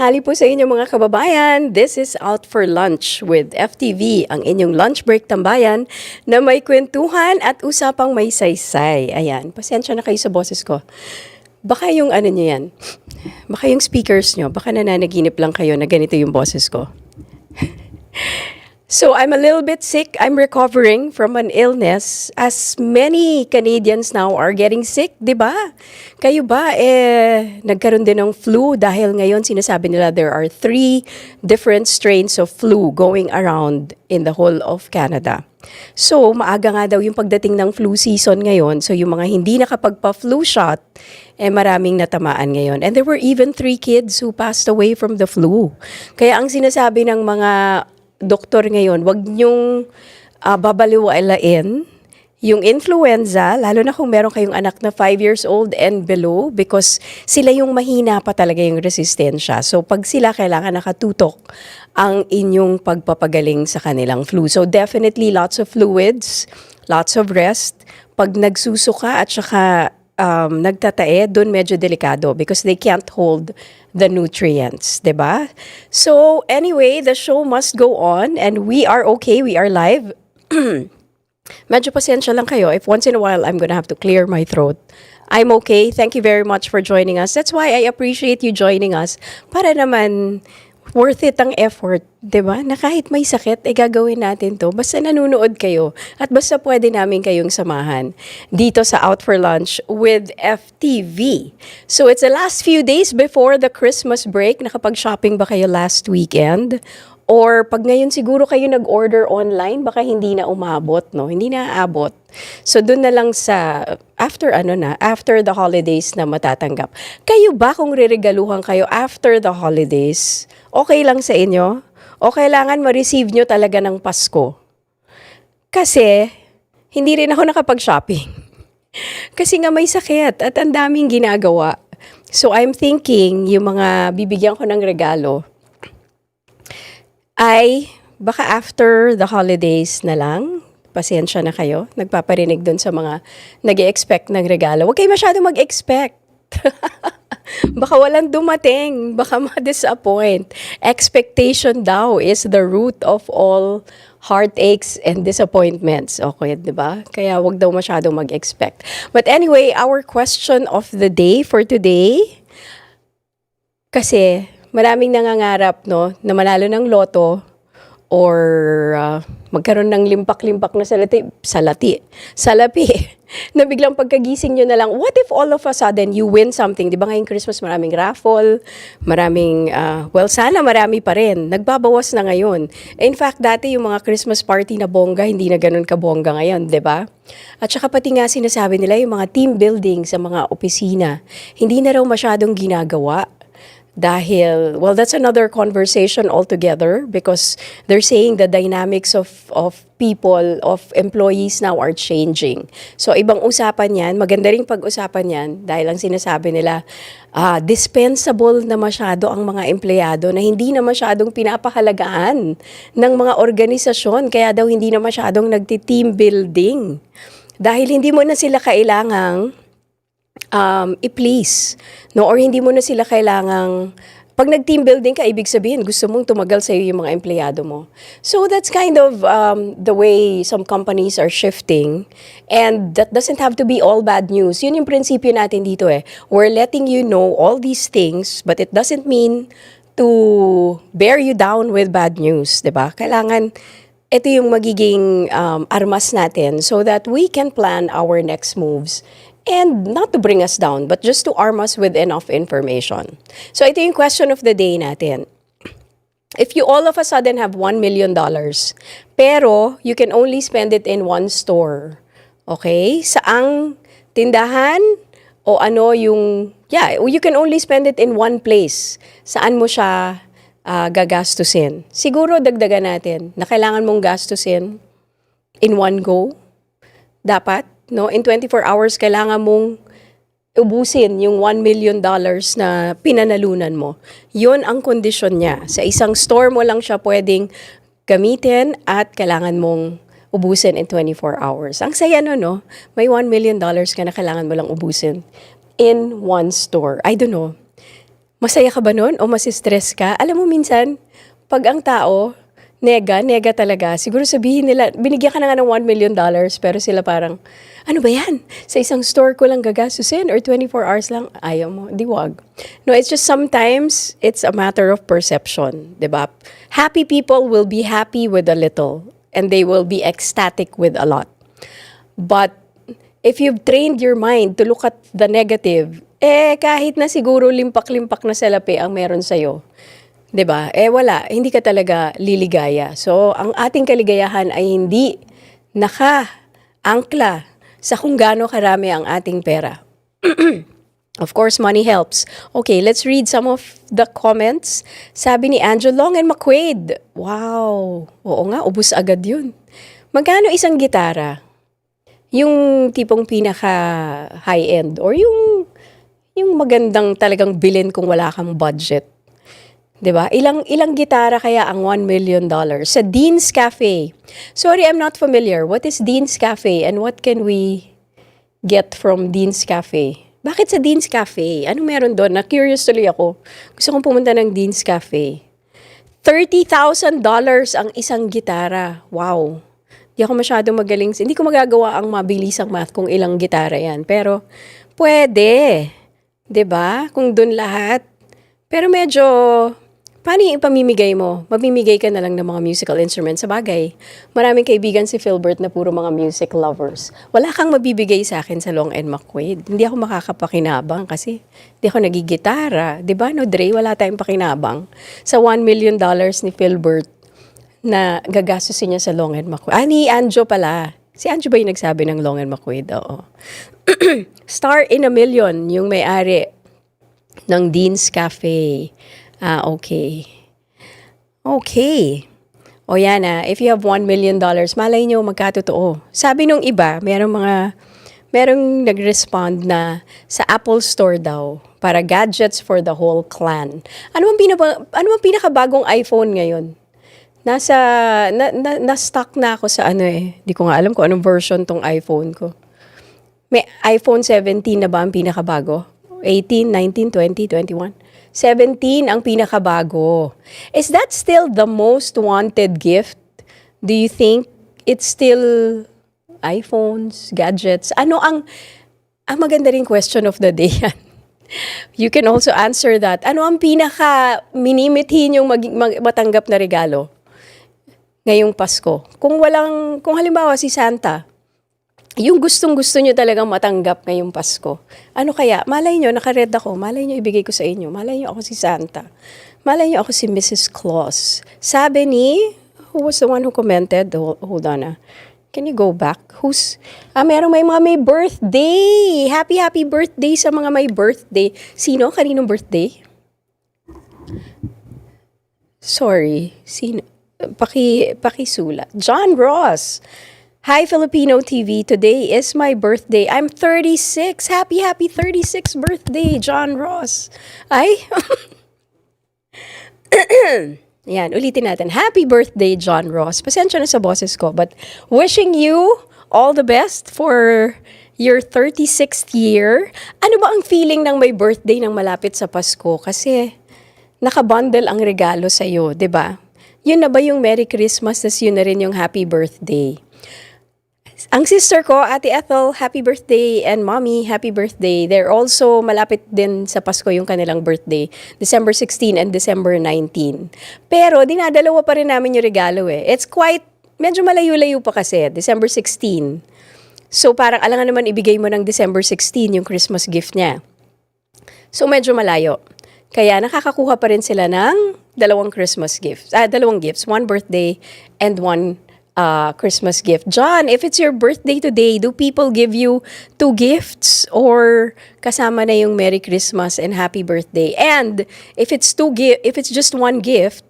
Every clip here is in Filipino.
Ali po sa inyo mga kababayan, this is Out for Lunch with FTV, ang inyong lunch break tambayan na may kwentuhan at usapang may saysay. Ayan, pasensya na kayo sa boses ko. Baka yung ano nyo yan, baka yung speakers nyo, baka nananaginip lang kayo na ganito yung boses ko. So I'm a little bit sick. I'm recovering from an illness as many Canadians now are getting sick, 'di ba? Kayo ba nagkaroon din ng flu dahil ngayon sinasabi nila there are 3 different strains of flu going around in the whole of Canada. So maaga nga daw yung pagdating ng flu season ngayon. So yung mga hindi nakapagpa-flu shot maraming natamaan ngayon. And there were even 3 kids who passed away from the flu. Kaya ang sinasabi ng mga doktor ngayon, wag niyong babaliwalain yung influenza, lalo na kung meron kayong anak na 5 years old and below because sila yung mahina pa talaga yung resistensya. So pag sila kailangan nakatutok ang inyong pagpapagaling sa kanilang flu. So definitely lots of fluids, lots of rest. Pag nagsusuka at saka nagtatae, doon medyo delikado because they can't hold the nutrients, diba? So anyway, the show must go on and we are okay, we are live. Medyo pasensya lang kayo if once in a while I'm gonna have to clear my throat. I'm okay. Thank you very much for joining us. That's why I appreciate you joining us para naman worth it ang effort, di ba? Na kahit may sakit, gagawin natin to. Basta nanonood kayo at basta pwede namin kayong samahan dito sa Out for Lunch with FTV. So it's the last few days before the Christmas break. Nakapag-shopping ba kayo last weekend? Or pag ngayon siguro kayo nag-order online, baka hindi na umabot, no? Hindi na aabot. So doon na lang sa after the holidays na matatanggap. Kayo ba kung reregaluhan kayo after the holidays, okay lang sa inyo? O kailangan ma-receive nyo talaga ng Pasko? Kasi hindi rin ako nakapag-shopping. Kasi nga may sakit at ang daming ginagawa. So I'm thinking yung mga bibigyan ko ng regalo ay baka after the holidays na lang. Pasensya na kayo. Nagpaparinig dun sa mga nag-e-expect ng regalo. Huwag kayo masyado mag-expect. Baka walang dumating. Baka ma-disappoint. Expectation daw is the root of all heartaches and disappointments. Okay, di ba? Kaya wag daw masyado mag-expect. But anyway, our question of the day for today, kasi maraming nangangarap, no, na manalo ng loto or magkaroon ng limpak-limpak na salapi, na biglang pagkagising nyo na lang, what if all of a sudden you win something? Di ba ngayong Christmas maraming raffle, maraming, sana marami pa rin. Nagbabawas na ngayon. In fact, dati yung mga Christmas party na bongga, hindi na ganun kabongga ngayon, di ba? At saka pati nga sinasabi nila yung mga team building sa mga opisina, hindi na raw masyadong ginagawa. Dahil, well, that's another conversation altogether because they're saying the dynamics of people, of employees now are changing. So, ibang usapan yan, maganda rin pag-usapan yan dahil ang sinasabi nila, dispensable na masyado ang mga empleyado na hindi na masyadong pinapahalagaan ng mga organisasyon, kaya daw hindi na masyadong nagti-team building. Dahil hindi mo na sila kailangang i-please, no? Or hindi mo na sila kailangang, pag nag-team building ka, ibig sabihin, gusto mong tumagal sa iyo yung mga empleyado mo. So that's kind of the way some companies are shifting, and that doesn't have to be all bad news. Yun yung prinsipyo natin dito We're letting you know all these things, but it doesn't mean to bear you down with bad news, diba? Kailangan, ito yung magiging armas natin so that we can plan our next moves. And not to bring us down, but just to arm us with enough information. So ito yung question of the day natin. If you all of a sudden have $1 million, pero you can only spend it in one store, okay? Saang tindahan o ano yung, you can only spend it in one place. Saan mo siya gagastusin? Siguro dagdagan natin na kailangan mong gastusin in one go. Dapat. No, in 24 hours, kailangan mong ubusin yung $1 million na pinanalunan mo. Yun ang kondisyon niya. Sa isang store mo lang siya pwedeng gamitin at kailangan mong ubusin in 24 hours. Ang saya no? May $1 million ka na kailangan mo lang ubusin in one store. I don't know. Masaya ka ba nun o masistress ka? Alam mo minsan, pag ang tao, nega talaga. Siguro sabihin nila, binigyan ka na nga ng $1 million, pero sila parang, ano ba yan? Sa isang store ko lang gagastusin or 24 hours lang? Ayaw mo, di wag. No, it's just sometimes, it's a matter of perception, di ba? Happy people will be happy with a little and they will be ecstatic with a lot. But if you've trained your mind to look at the negative, kahit na siguro limpak-limpak na salapi ang meron sa'yo, 'di ba? Wala, hindi ka talaga liligaya. So, ang ating kaligayahan ay hindi naka-angkla sa kung gaano karami ang ating pera. Of course, money helps. Okay, let's read some of the comments. Sabi ni Angel Long and McQuaid. Wow! Oo nga, ubus agad yun. Magkano isang gitara? Yung tipong pinaka high-end or yung magandang talagang bilhin kung wala kang budget. 'Di ba? Ilang gitara kaya ang $1 million sa Dean's Cafe? Sorry, I'm not familiar. What is Dean's Cafe and what can we get from Dean's Cafe? Bakit sa Dean's Cafe? Ano meron doon? Na-curious tuloy ako. Gusto kong pumunta ng Dean's Cafe. $30,000 ang isang gitara. Wow. Di ako masyadong magaling. Hindi ko magagawa ang mabilisang math kung ilang gitara yan. Pero, pwede. 'Di ba? Kung doon lahat. Pero medyo, paano yung ipamimigay mo? Mamimigay ka na lang ng mga musical instruments. Sa bagay, maraming kaibigan si Philbert na puro mga music lovers. Wala kang mabibigay sa akin sa Long and McQuaid. Hindi ako makakapakinabang kasi hindi ako nagigitara. 'Di ba, no, Dre? Wala tayong pakinabang sa $1 million ni Philbert na gagastusin niya sa Long and McQuaid. Ni Anjo pala. Si Anjo ba yung nagsabi ng Long and McQuaid? Oo. Star in a Million, yung may-ari ng Dean's Cafe. Okay. Okay. O yan if you have $1 million, malay nyo magkatotoo. Sabi nung iba, merong nag-respond na sa Apple Store daw para gadgets for the whole clan. Ano ang pinakabagong iPhone ngayon? Na-stuck na ako sa Di ko nga alam kung anong version tong iPhone ko. May iPhone 17 na ba ang pinakabago? 18, 19, 20, 21? 17 ang pinakabago. Is that still the most wanted gift? Do you think it's still iPhones, gadgets? Ano ang maganda ring question of the day yan? You can also answer that. Ano ang pinaka minimithi yung matanggap na regalo ngayong Pasko? Kung halimbawa si Santa, yung gustong-gusto nyo talagang matanggap ngayong Pasko. Ano kaya? Malay nyo, naka-red ako. Malay nyo, ibigay ko sa inyo. Malay nyo ako si Santa. Malay nyo ako si Mrs. Claus. Sabi ni, who was the one who commented? Hold on. Can you go back? May mga may birthday. Happy birthday sa mga may birthday. Sino? Kaninong birthday? Sorry. Sino? Pakisulat. John Ross. Hi, Filipino TV. Today is my birthday. I'm 36. Happy 36th birthday, John Ross. Ay. Yan, ulitin natin. Happy birthday, John Ross. Pasensya na sa boses ko, but wishing you all the best for your 36th year. Ano ba ang feeling ng may birthday nang malapit sa Pasko? Kasi nakabundle ang regalo sa'yo, 'di ba? Yun na ba yung Merry Christmas, tas yun na rin yung Happy Birthday? Ang sister ko, Ate Ethel, happy birthday, and Mommy, happy birthday. They're also malapit din sa Pasko yung kanilang birthday, December 16 and December 19. Pero dinadalawa pa rin namin yung regalo It's medyo malayo-layo pa kasi, December 16. So parang alangan naman ibigay mo ng December 16 yung Christmas gift niya. So medyo malayo. Kaya nakakakuha pa rin sila ng dalawang gifts, one birthday and one Christmas gift. John, if it's your birthday today, do people give you 2 gifts or kasama na yung Merry Christmas and Happy Birthday? And if it's just one gift,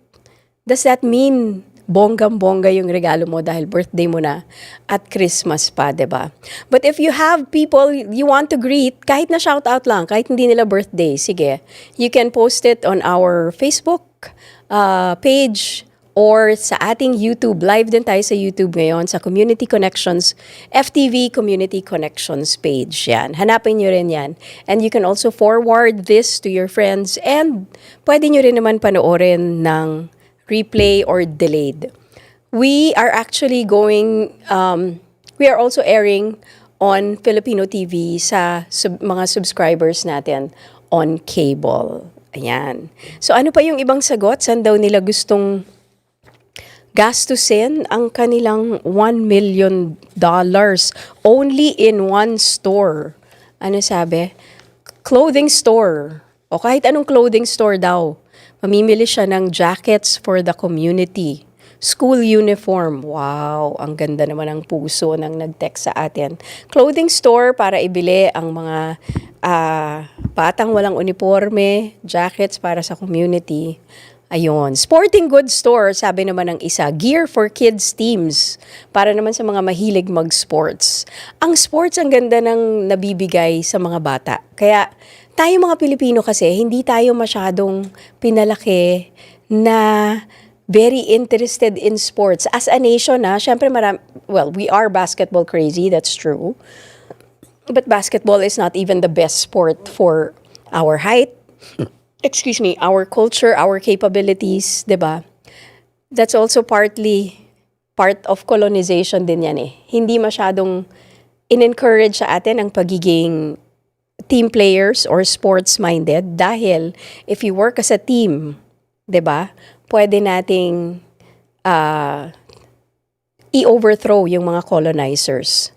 does that mean bonggang-bongga yung regalo mo dahil birthday mo na at Christmas pa, 'di ba? But if you have people you want to greet, kahit na shout out lang, kahit hindi nila birthday, sige, you can post it on our Facebook page or sa ating YouTube. Live din tayo sa YouTube ngayon sa Community Connections, FTV Community Connections page. Yan. Hanapin nyo rin yan. And you can also forward this to your friends and pwede nyo rin naman panoorin ng replay or delayed. We are actually we are also airing on Filipino TV sa mga subscribers natin on cable. Ayan. So ano pa yung ibang sagot? Saan daw nila gustong gastusin ang kanilang $1 million only in one store? Ano sabi? Clothing store. O kahit anong clothing store daw. Mamimili siya ng jackets for the community. School uniform. Wow, ang ganda naman ng puso ng nag-text sa atin. Clothing store para ibili ang mga batang walang uniforme, jackets para sa community. Ayun. Sporting goods store, sabi naman ng isa. Gear for kids teams. Para naman sa mga mahilig mag-sports. Ang sports, ang ganda ng nabibigay sa mga bata. Kaya tayo mga Pilipino kasi, hindi tayo masyadong pinalaki na very interested in sports. As a nation, syempre we are basketball crazy, that's true. But basketball is not even the best sport for our height, our culture, our capabilities, diba? That's also part of colonization din yan eh. Hindi masyadong in-encourage sa atin ang pagiging team players or sports-minded dahil if you work as a team, diba? Pwede nating i-overthrow yung mga colonizers.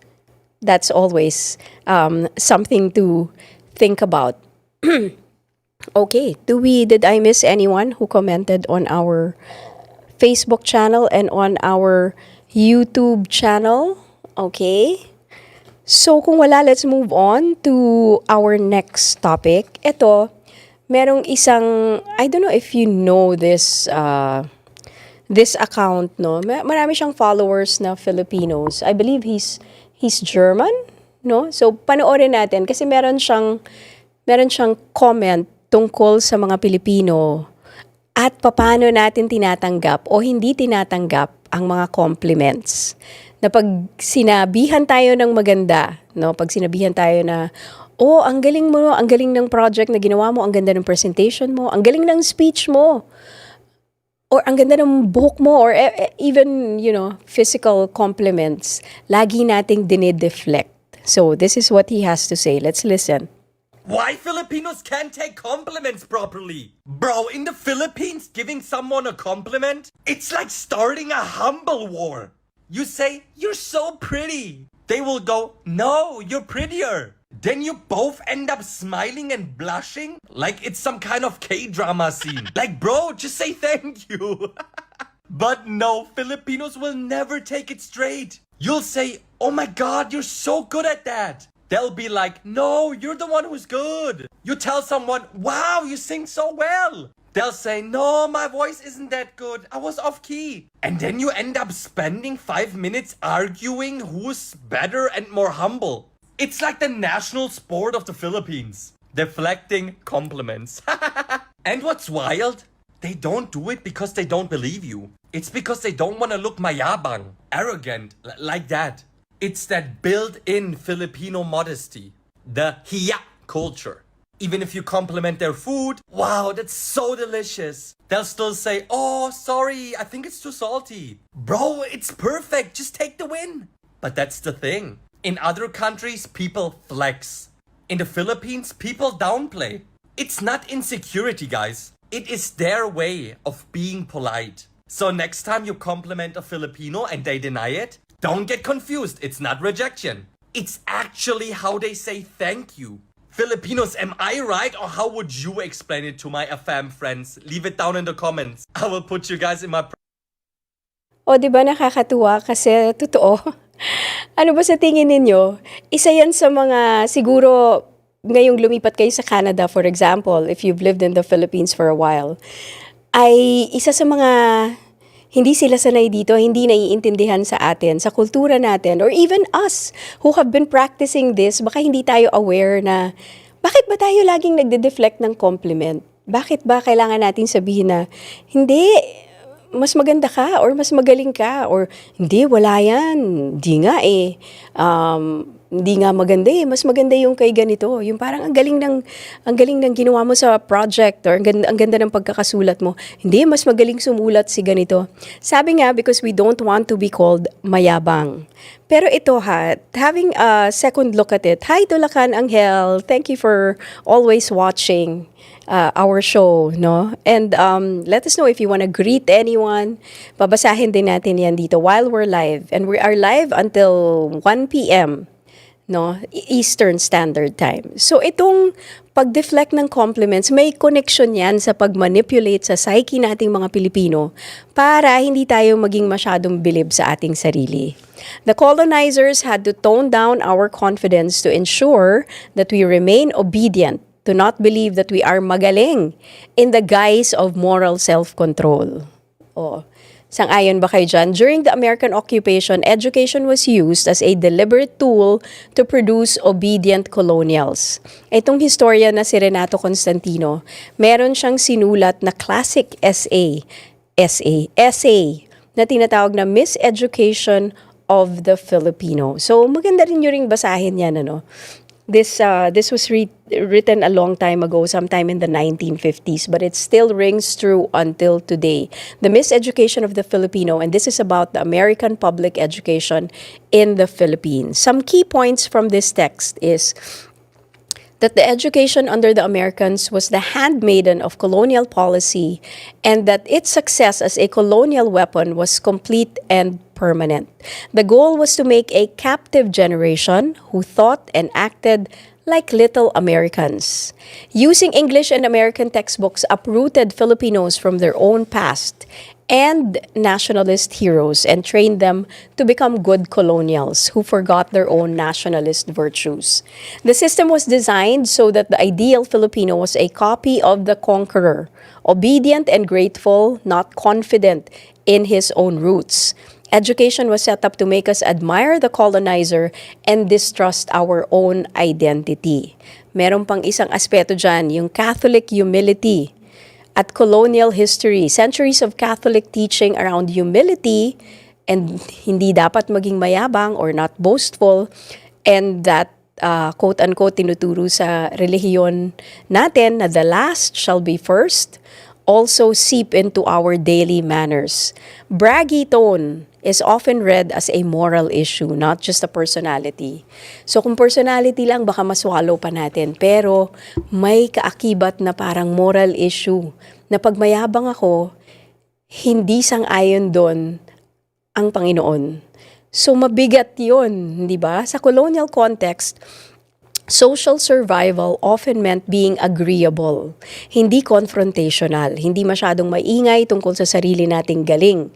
That's always something to think about. Okay, did I miss anyone who commented on our Facebook channel and on our YouTube channel? Okay. So kung wala, let's move on to our next topic. Ito, merong isang, I don't know if you know this account, no? Marami siyang followers na Filipinos. I believe he's German, no? So panoorin natin kasi meron siyang comment tungkol sa mga Pilipino at paano natin tinatanggap o hindi tinatanggap ang mga compliments. Na pag sinabihan tayo ng maganda, no? Pag sinabihan tayo na ang galing mo, ang galing ng project na ginawa mo, ang ganda ng presentation mo, ang galing ng speech mo, or ang ganda ng buhok mo, or even, physical compliments, lagi nating dinideflect. So, this is what he has to say. Let's listen. Why Filipinos can't take compliments properly? Bro, in the Philippines, giving someone a compliment, it's like starting a humble war. You say, "You're so pretty." They will go, "No, you're prettier." Then you both end up smiling and blushing like it's some kind of K-drama scene. Like, bro, just say thank you. But no, Filipinos will never take it straight. You'll say, "Oh my God, you're so good at that." They'll be like, "No, you're the one who's good." You tell someone, "Wow, you sing so well." They'll say, "No, my voice isn't that good. I was off key." And then you end up spending 5 minutes arguing who's better and more humble. It's like the national sport of the Philippines. Deflecting compliments. And what's wild? They don't do it because they don't believe you. It's because they don't want to look mayabang, arrogant, like that. It's that built-in Filipino modesty. The hiya culture. Even if you compliment their food, "Wow, that's so delicious," they'll still say, "Oh, sorry, I think it's too salty." Bro, it's perfect. Just take the win. But that's the thing. In other countries, people flex. In the Philippines, people downplay. It's not insecurity, guys. It is their way of being polite. So next time you compliment a Filipino and they deny it, don't get confused. It's not rejection. It's actually how they say thank you. Filipinos, am I right, or how would you explain it to my AFAM friends? Leave it down in the comments. I will put you guys in my... O, di ba nakakatuwa kasi totoo? Ano ba sa tingin ninyo? Isa yan sa mga, siguro, ngayong lumipat kayo sa Canada, for example, if you've lived in the Philippines for a while, ay isa sa mga hindi sila sanay dito, hindi naiintindihan sa atin, sa kultura natin, or even us who have been practicing this, baka hindi tayo aware na, bakit ba tayo laging nagde-deflect ng compliment? Bakit ba kailangan natin sabihin na, hindi, mas maganda ka or mas magaling ka or hindi, wala yan. Hindi nga eh. Hindi nga maganda eh. Mas maganda yung kay ganito. Yung parang ang galing ng ginawa mo sa project or ang ganda ng pagkakasulat mo. Hindi, mas magaling sumulat si ganito. Sabi nga, because we don't want to be called mayabang. Pero ito ha, having a second look at it. Hi Tulakan Angel, thank you for always watching our show, no? And let us know if you want to greet anyone. Babasahin din natin yan dito while we're live. And we are live until 1 p.m., no? Eastern Standard Time. So itong pag-deflect ng compliments, may connection yan sa pag-manipulate sa psyche nating mga Pilipino para hindi tayo maging masyadong bilib sa ating sarili. The colonizers had to tone down our confidence to ensure that we remain obedient, to not believe that we are magaling in the guise of moral self-control. Oh, sang-ayon ba kayo dyan? During the American occupation, education was used as a deliberate tool to produce obedient colonials. Itong historia na si Renato Constantino, meron siyang sinulat na classic essay na tinatawag na Miseducation of the Filipino. So, maganda rin nyo ring basahin yan, ano? This was written a long time ago, sometime in the 1950s, but it still rings true until today. The Miseducation of the Filipino, and this is about the American public education in the Philippines. Some key points from this text is that the education under the Americans was the handmaiden of colonial policy and that its success as a colonial weapon was complete and permanent. The goal was to make a captive generation who thought and acted like little Americans. Using English and American textbooks uprooted Filipinos from their own past and nationalist heroes and trained them to become good colonials who forgot their own nationalist virtues. The system was designed so that the ideal Filipino was a copy of the conqueror, obedient and grateful, not confident in his own roots. Education was set up to make us admire the colonizer and distrust our own identity. Meron pang isang aspeto dyan, yung Catholic humility at colonial history. Centuries of Catholic teaching around humility and hindi dapat maging mayabang or not boastful, and that quote-unquote tinuturo sa relihiyon natin na the last shall be first also seep into our daily manners. Braggy tone is often read as a moral issue, not just a personality. So kung personality lang, baka maswallow pa natin. Pero may kaakibat na parang moral issue na pag mayabang ako, hindi sang-ayon doon ang Panginoon. So mabigat yun, di ba? Sa colonial context, social survival often meant being agreeable, hindi confrontational, hindi masyadong maingay tungkol sa sarili nating galing.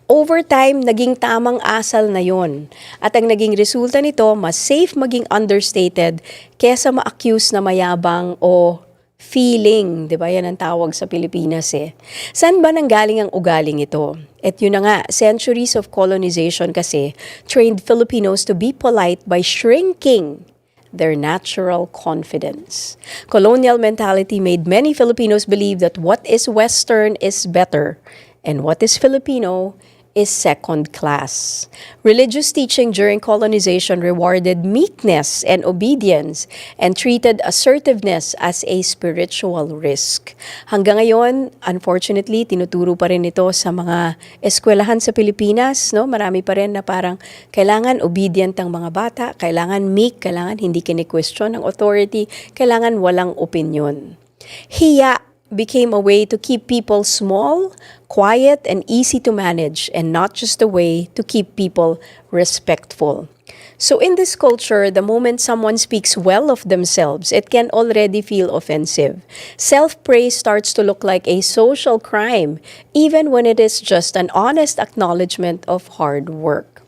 Over time, naging tamang asal na yon. At ang naging resulta nito, mas safe maging understated kesa ma-accuse na mayabang o feeling. Diba? Yan ang tawag sa Pilipinas eh. Saan ba nanggaling ang ugaling ito? At yun na nga, centuries of colonization kasi trained Filipinos to be polite by shrinking their natural confidence. Colonial mentality made many Filipinos believe that what is Western is better and what is Filipino is second class. Religious teaching during colonization rewarded meekness and obedience and treated assertiveness as a spiritual risk. Hanggang ngayon, unfortunately, tinuturo pa rin ito sa mga eskwelahan sa Pilipinas, no? Marami pa rin na parang kailangan obedient ang mga bata, kailangan meek, kailangan hindi kini-question ng authority, kailangan walang opinion. Hiya became a way to keep people small, quiet, and easy to manage, and not just a way to keep people respectful. So in this culture, the moment someone speaks well of themselves, it can already feel offensive. Self-praise starts to look like a social crime, even when it is just an honest acknowledgement of hard work.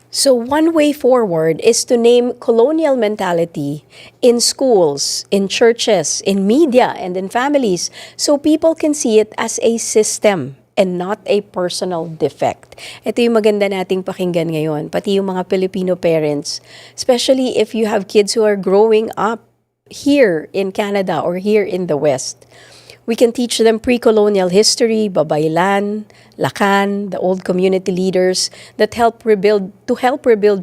So one way forward is to name colonial mentality in schools, in churches, in media, and in families so people can see it as a system and not a personal defect. Ito yung maganda nating pakinggan ngayon, pati yung mga Filipino parents, especially if you have kids who are growing up here in Canada or here in the West. We can teach them pre-colonial history, Babaylan, Lakan, the old community leaders that help rebuild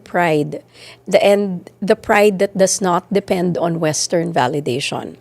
pride, the pride that does not depend on Western validation.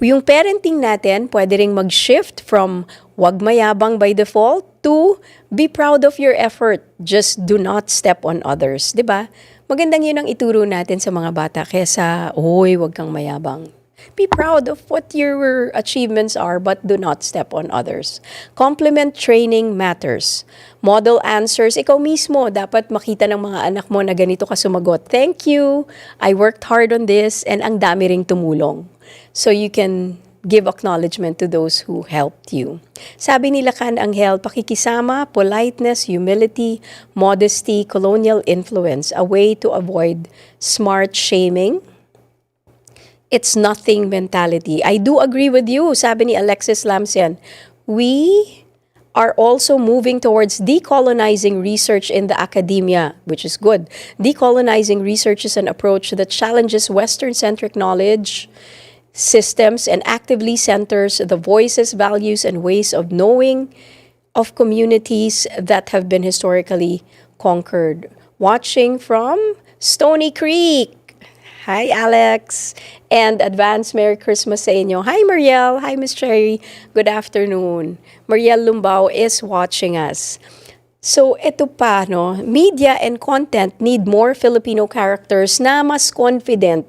Yung parenting natin, pwede ring mag-shift from wag mayabang by default to be proud of your effort. Just do not step on others. 'Di ba? Magandang yun ang ituro natin sa mga bata kesa, oy, wag kang mayabang. Be proud of what your achievements are, but do not step on others. Compliment training matters. Model answers, ikaw mismo, dapat makita ng mga anak mo na ganito ka sumagot. Thank you, I worked hard on this, and ang dami ring tumulong. So you can give acknowledgement to those who helped you. Sabi ni Lakan Anghel, pakikisama, politeness, humility, modesty, colonial influence, a way to avoid smart shaming. It's nothing mentality. I do agree with you, sabi ni Alexis Lamsian. We are also moving towards decolonizing research in the academia, which is good. Decolonizing research is an approach that challenges Western-centric knowledge systems and actively centers the voices, values, and ways of knowing of communities that have been historically conquered. Watching from Stony Creek. Hi, Alex. And advance Merry Christmas sa inyo. Hi, Marielle. Hi, Miss Cherry. Good afternoon. Marielle Lumbao is watching us. So, ito pa, no? Media and content need more Filipino characters na mas confident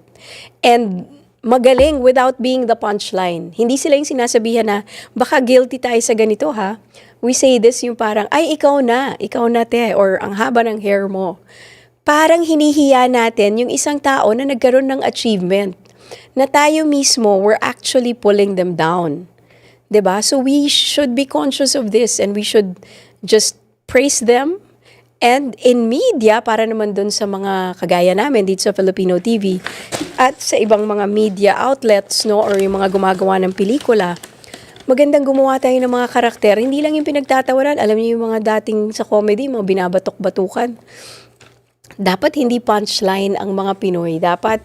and magaling without being the punchline. Hindi sila yung sinasabihan na, baka guilty tayo sa ganito, ha? We say this yung parang, ay, ikaw na te, or ang haba ng hair mo. Parang hinihiya natin yung isang tao na nagkaroon ng achievement na tayo mismo, we're actually pulling them down. 'Di ba? So we should be conscious of this and we should just praise them. And in media, para naman dun sa mga kagaya namin dito sa Filipino TV at sa ibang mga media outlets, no, or yung mga gumagawa ng pelikula, magandang gumawa tayo ng mga karakter. Hindi lang yung pinagtatawanan. Alam niyo yung mga dating sa comedy, mga binabatok-batukan. Dapat hindi punchline ang mga Pinoy. Dapat,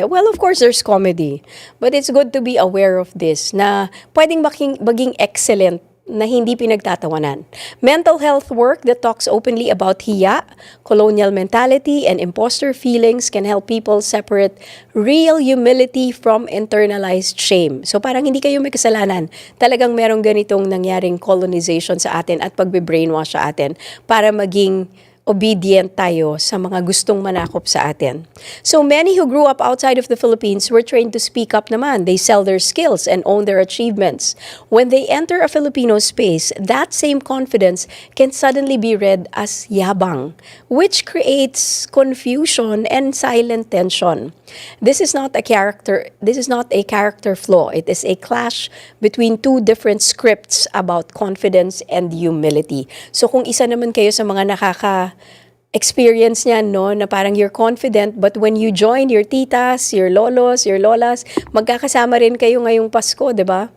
well, of course, there's comedy. But it's good to be aware of this, na pwedeng maging excellent na hindi pinagtatawanan. Mental health work that talks openly about hiya, colonial mentality, and imposter feelings can help people separate real humility from internalized shame. So parang hindi kayo may kasalanan. Talagang merong ganitong nangyaring colonization sa atin at pagbe-brainwash sa atin para maging obedient tayo sa mga gustong manakop sa atin. So many who grew up outside of the Philippines were trained to speak up naman. They sell their skills and own their achievements. When they enter a Filipino space, that same confidence can suddenly be read as yabang, which creates confusion and silent tension. This is not a character flaw. It is a clash between two different scripts about confidence and humility. So kung isa naman kayo sa mga experience niyan, no, na parang you're confident, but when you join your titas, your lolos, your lolas, magkakasama rin kayo ngayong Pasko, 'di ba?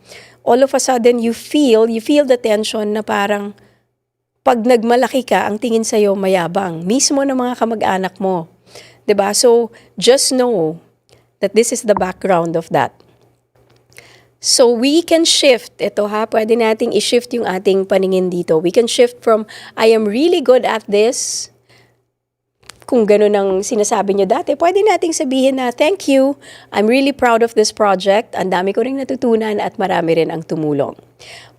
All of a sudden you feel the tension na parang pag nagmalaki ka, ang tingin sa iyo mayabang, mismo ng mga kamag-anak mo. 'Di ba? So just know that this is the background of that. So we can shift, ito ha, pwede nating i-shift yung ating paningin dito. We can shift from, I am really good at this, kung gano'n ang sinasabi nyo dati, pwede nating sabihin na, thank you, I'm really proud of this project, ang dami ko rin natutunan at marami rin ang tumulong.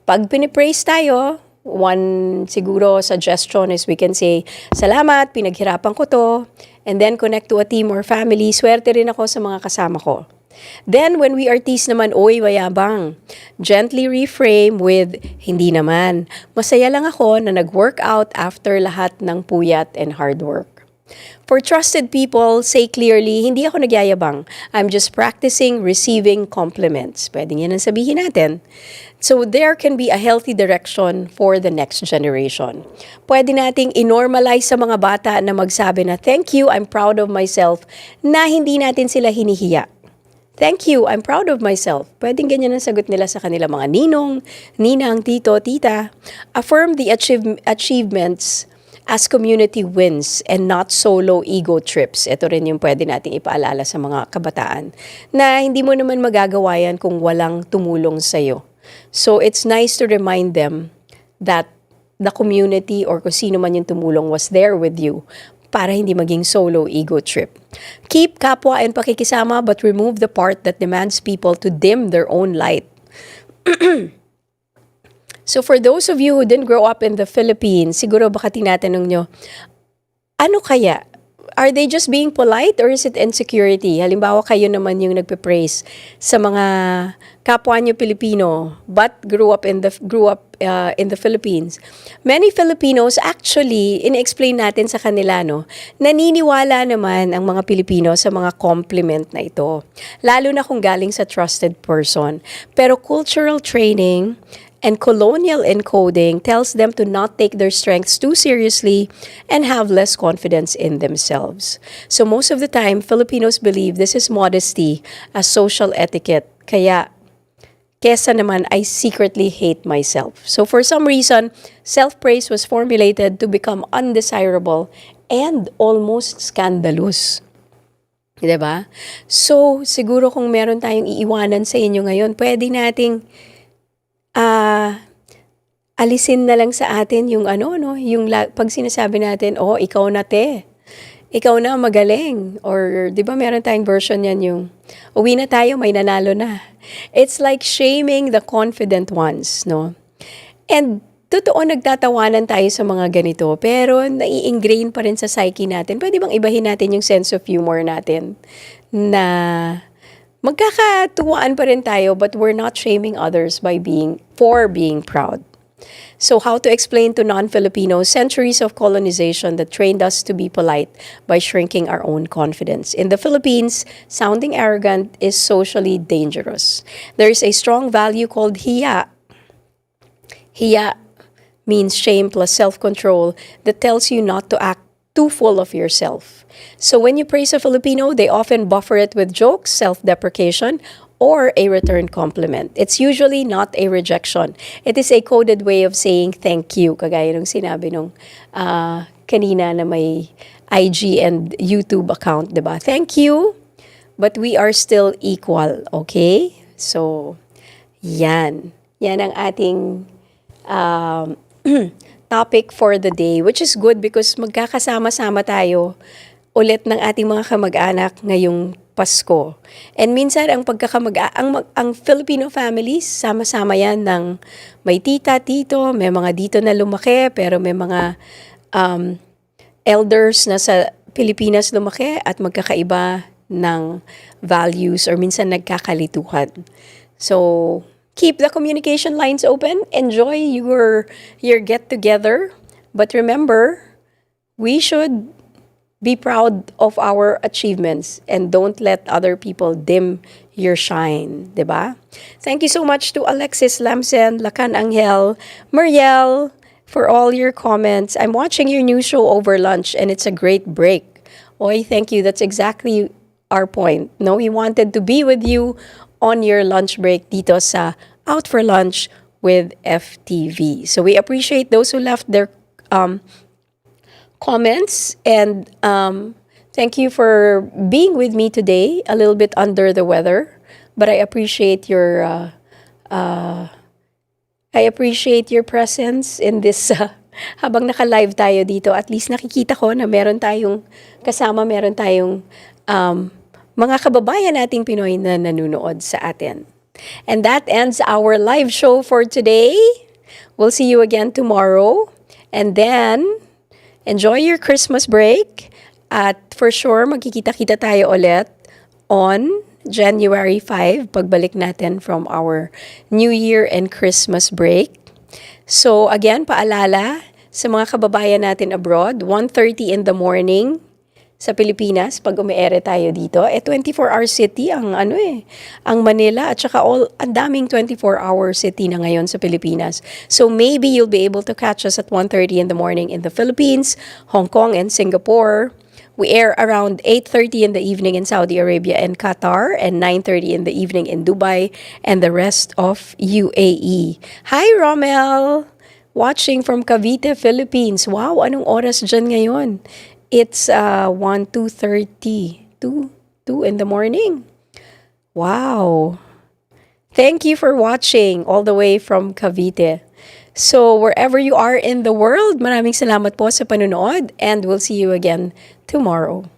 Pag pinipraise tayo, one siguro suggestion is we can say, salamat, pinaghirapan ko to, and then connect to a team or family, swerte rin ako sa mga kasama ko. Then, when we are teased naman, oy, mayabang, gently reframe with, hindi naman, masaya lang ako na nag-workout after lahat ng puyat and hard work. For trusted people, say clearly, hindi ako nagyayabang. I'm just practicing receiving compliments. Pwede yan ang sabihin natin. So there can be a healthy direction for the next generation. Pwede nating inormalize sa mga bata na magsabi na, thank you, I'm proud of myself, na hindi natin sila hinihiya. Thank you, I'm proud of myself. Pwedeng ganyan ang sagot nila sa kanila mga ninong, ninang, tito, tita. Affirm the achievements as community wins and not solo ego trips. Ito rin yung pwede nating ipaalala sa mga kabataan na hindi mo naman magagawa yan kung walang tumulong sa'yo. So it's nice to remind them that the community or kung sino man yung tumulong was there with you para hindi maging solo ego trip. Keep kapwa and pakikisama but remove the part that demands people to dim their own light. So for those of you who didn't grow up in the Philippines, siguro baka tinatanong nyo, ano kaya? Are they just being polite or is it insecurity? Halimbawa kayo naman yung nagpe-praise sa mga kapwa nyo Pilipino but grew up in the Philippines. Many Filipinos actually in-explain natin sa kanila naniniwala naman ang mga Pilipino sa mga compliment na ito. Lalo na kung galing sa trusted person. Pero cultural training and colonial encoding tells them to not take their strengths too seriously and have less confidence in themselves. So most of the time, Filipinos believe this is modesty, a social etiquette. Kaya, kesa naman, I secretly hate myself. So for some reason, self-praise was formulated to become undesirable and almost scandalous. Diba? So, siguro kung meron tayong iiwanan sa inyo ngayon, pwede nating alisin na lang sa atin yung pag sinasabi natin, ikaw na te, ikaw na magaling, or di ba meron tayong version yan yung, uwi na tayo, may nanalo na. It's like shaming the confident ones, no? And totoo nagtatawanan tayo sa mga ganito, pero nai-ingrain pa rin sa psyche natin. Pwede bang ibahin natin yung sense of humor natin na magkakatuwaan pa rin tayo, but we're not shaming others for being proud. So how to explain to non-Filipinos centuries of colonization that trained us to be polite by shrinking our own confidence? In the Philippines, sounding arrogant is socially dangerous. There is a strong value called hiya. Hiya means shame plus self-control that tells you not to act too full of yourself. So when you praise a Filipino, they often buffer it with jokes, self-deprecation, or a return compliment. It's usually not a rejection. It is a coded way of saying thank you. Kagaya nung sinabi nung kanina na may IG and YouTube account, diba? Thank you, but we are still equal, okay? So, yan. Yan ang ating topic for the day, which is good because magkakasama-sama tayo ulit ng ating mga kamag-anak ngayong Pasko. And minsan ang ang Filipino families, sama-sama yan ng may tita, tito, may mga dito na lumaki, pero may mga elders na sa Pilipinas lumaki at magkakaiba ng values or minsan nagkakalituhan. So, keep the communication lines open. Enjoy your get-together. But remember, we should be proud of our achievements and don't let other people dim your shine. Diba? Thank you so much to Alexis Lamsen, Lacan Angel, Mariel, for all your comments. I'm watching your new show over lunch and it's a great break. Oy, thank you. That's exactly our point. No, we wanted to be with you on your lunch break dito sa Out for Lunch with FTV. So we appreciate those who left their comments and thank you for being with me today. A little bit under the weather, but I appreciate your presence in this habang naka-live tayo dito. At least nakikita ko na meron tayong kasama, meron tayong mga kababayan nating Pinoy na nanonood sa atin. And that ends our live show for today. We'll see you again tomorrow. And then, enjoy your Christmas break. At for sure, magkikita-kita tayo ulit on January 5, pagbalik natin from our New Year and Christmas break. So again, paalala sa mga kababayan natin abroad, 1:30 in the morning sa Pilipinas, pag umiere tayo dito, 24-hour city ang ang Manila at saka ang daming 24-hour city na ngayon sa Pilipinas. So maybe you'll be able to catch us at 1:30 in the morning in the Philippines, Hong Kong, and Singapore. We air around 8:30 in the evening in Saudi Arabia and Qatar and 9:30 in the evening in Dubai and the rest of UAE. Hi, Romel! Watching from Cavite, Philippines. Wow, anong oras dyan ngayon? It's 2:30 in the morning. Wow. Thank you for watching all the way from Cavite. So, wherever you are in the world, maraming salamat po sa panonood and we'll see you again tomorrow.